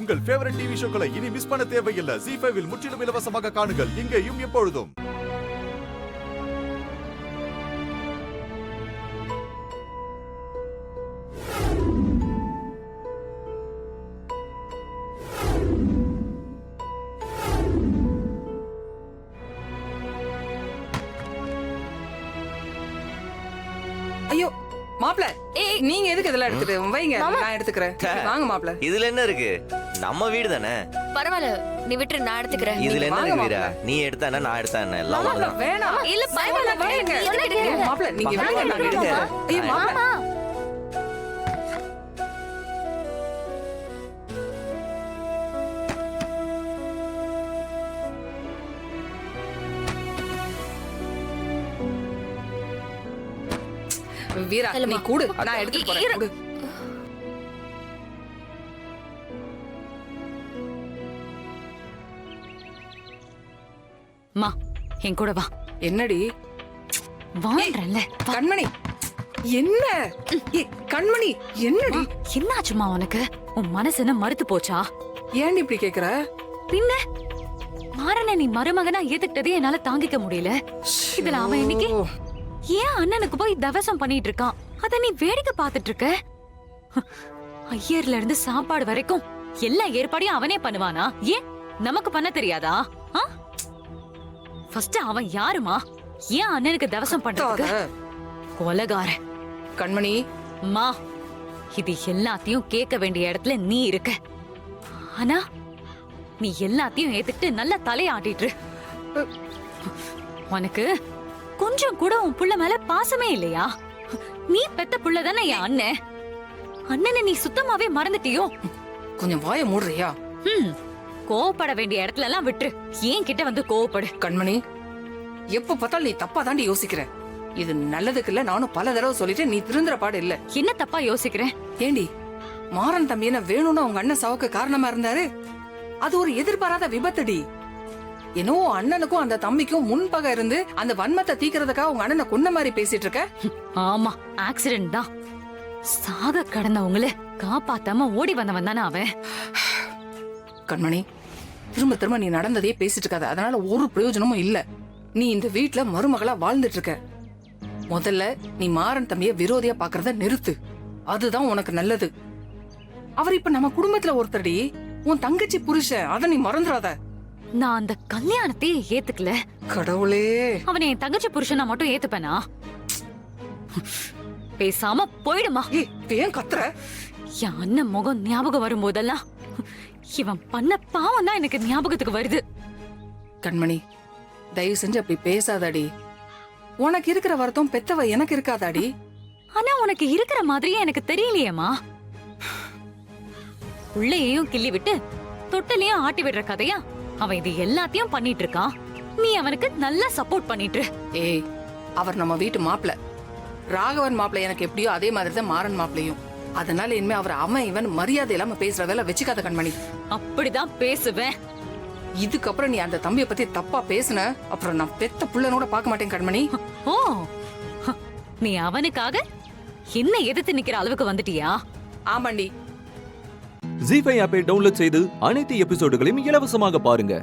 உங்கள் favourite TV ஷோக்களை இனி miss பண்ண தேவையில்லை. ZEE5 இல் முற்றிலும் இலவசமாக காணுங்கள். இங்கேயும் எப்பொழுதும். ஐயோ மாப்ள, நீங்க எதுக்கு இதெல்லாம் எடுத்துட்டு வைங்க, நான் எடுத்துக்கிறேன். வாங்க மாப்ள. இதுல என்ன இருக்கு? நம்ம வீடு தானே. பரவாயில்ல, நீ விட்டு நான் எடுத்துக்கிறேன். இதுல என்ன இருக்கு வீரா? நீ எடுத்தானே நான் எடுத்தானே எல்லாம் ஒண்ணுதான். வேணாம். இல்ல பரவாயில்ல, வைங்க. மாப்ள நீங்க விடுங்க, நான் எடுத்துக்கிறேன். ஐயோ மாமா. வீரா நீ கூடு, நான் எடுத்துட்டு போறேன். கூடு. மா என் கூட வா. என்னடி வான்றல்ல. கண்மணி என்ன? கண்மணி என்னடி? என்னாச்சுமா உனக்கு? உன் மனசு என்ன மறுத்து போச்சா? ஏன் இப்படி கேக்குற? பின்ன மாறன நீ மருமகனா ஏத்துக்கிட்டதே என்னால தாங்கிக்க முடியல. இதுல அவன் இன்னைக்கு ஏன் அண்ணனுக்கு போய் தவசம் பண்ணிட்டு இருக்கான், அத நீ வேடிக்கை பாத்துட்டு இருக்க? ஐயர்ல இருந்து சாப்பாடு வரைக்கும் எல்லா ஏற்பாடையும் அவனே பண்ணுவானா? ஏன் நமக்கு பண்ண தெரியாதா? ஃபர்ஸ்ட் அவன் யாருமா? ஏன் அண்ணனுக்கு தவசம் பண்றதுக்கு? கொலகாரன். கண்மணி மா, இது எல்லாத்தையும் கேட்க வேண்டிய இடத்துல நீ இருக்க. ஆனா நீ எல்லாத்தையும் ஏத்துக்கிட்டு நல்லா தலையாட்டிட்டு. உனக்கு கொஞ்சம் கூட உன் புள்ள மேல பாசமே இல்லையா? நீ பெத்த புள்ள தானே என் அண்ணன். அண்ணனை நீ சுத்தமாவே மறந்துட்டியோ? கொஞ்சம் வாய மூடுறியா? கோவப்பட வேண்டிய இடத்துல எல்லாம் விட்டு ஏன் கிட்ட வந்து கோவப்படு. கண்மணி, எப்ப பார்த்தாலும் நீ தப்பா தாண்டி யோசிக்கிற. இது நல்லதுக்கு இல்ல. நானும் பல தடவை சொல்லிட்டு நீ திருந்துற பாடு இல்ல. என்ன தப்பா யோசிக்கிறேன்? ஏண்டி, மாறன் தம்பி என்ன வேணும்னு அவங்க அண்ணன் சாவுக்கு காரணமா இருந்தாரு. அது ஒரு எதிர்பாராத விபத்துடி. என்னோ அண்ணனுக்கும் அந்த தம்பிக்கும் முன்பகை இருந்து அந்த வன்மத்தை தீக்கிறதுக்காக உங்க அண்ணனை கொன்ன மாதிரி பேசிட்டு இருக்க. ஆமா, ஆக்சிடென்ட் தான். சாக கடந்தவங்கள காப்பாத்தாம ஓடி வந்தவன் தானே அவன். கண்மணி, திரும்ப திரும்ப நீ நடந்ததையே பேசிட்டு இருக்காத. அதனால ஒரு பிரயோஜனமும் இல்ல. நீ இந்த வீட்டுல மருமகளா வாழ்ந்துட்டு இருக்க. முதல்ல நீ மாறன் தம்பிய விரோதியா பாக்குறத நிறுத்து. அதுதான் உனக்கு நல்லது. அவர் இப்ப நம்ம குடும்பத்துல ஒருத்தடி, உன் தங்கச்சி புருஷன். அத நீ மறந்துடாத. நான் அந்த கல்யாணத்தையே ஏத்துக்கல. கடவுளே, அவனை என் தங்கச்சி புருஷனா மட்டும் ஏத்துப்பேனா? பேசாம போயிடுமா. ஏன் கத்துற? என் அண்ணன் முகம் ஞாபகம் வரும்போதெல்லாம் இவன் பண்ண பாவம் தான் எனக்கு ஞாபகத்துக்கு வருது. கண்மணி, தயவு செஞ்சு அப்படி பேசாதாடி. உனக்கு இருக்கிற வருத்தம் பெத்தவ எனக்கு இருக்காதாடி. ஆனா உனக்கு இருக்கிற மாதிரியே எனக்கு தெரியலையேமா. உள்ளேயும் கிள்ளி விட்டு தொட்டலையும் ஆட்டி விடுற கதையா அவன் இது எல்லாத்தையும் பண்ணிட்டு இருக்கான். நீ அவனுக்கு நல்லா சப்போர்ட் பண்ணிட்டு. ஏய், அவர் நம்ம வீட்டு மாப்பிள்ள. ராகவன் மாப்பிள்ள எனக்கு எப்படியோ அதே மாதிரிதான் மாறன் மாப்பிள்ளையும். அதனால இனிமே அவர் அவன் இவன் மரியாதை இல்லாம பேசுற வேலை வச்சுக்காத கண்மணி. அப்படிதான் பேசுவேன். இதுக்கப்புறம் நீ அந்த தம்பிய பத்தி தப்பா பேசுன, அப்புறம் நான் பெத்த புள்ளனோட பார்க்க மாட்டேன் கண்மணி. ஓ, நீ அவனுக்காக என்ன எதிர்த்து நிக்கிற அளவுக்கு வந்துட்டியா? ஆமாண்டி. ZEE5 ஆப்பை டவுன்லோட் செய்து அனைத்து எபிசோடுகளையும் இலவசமாக பாருங்க.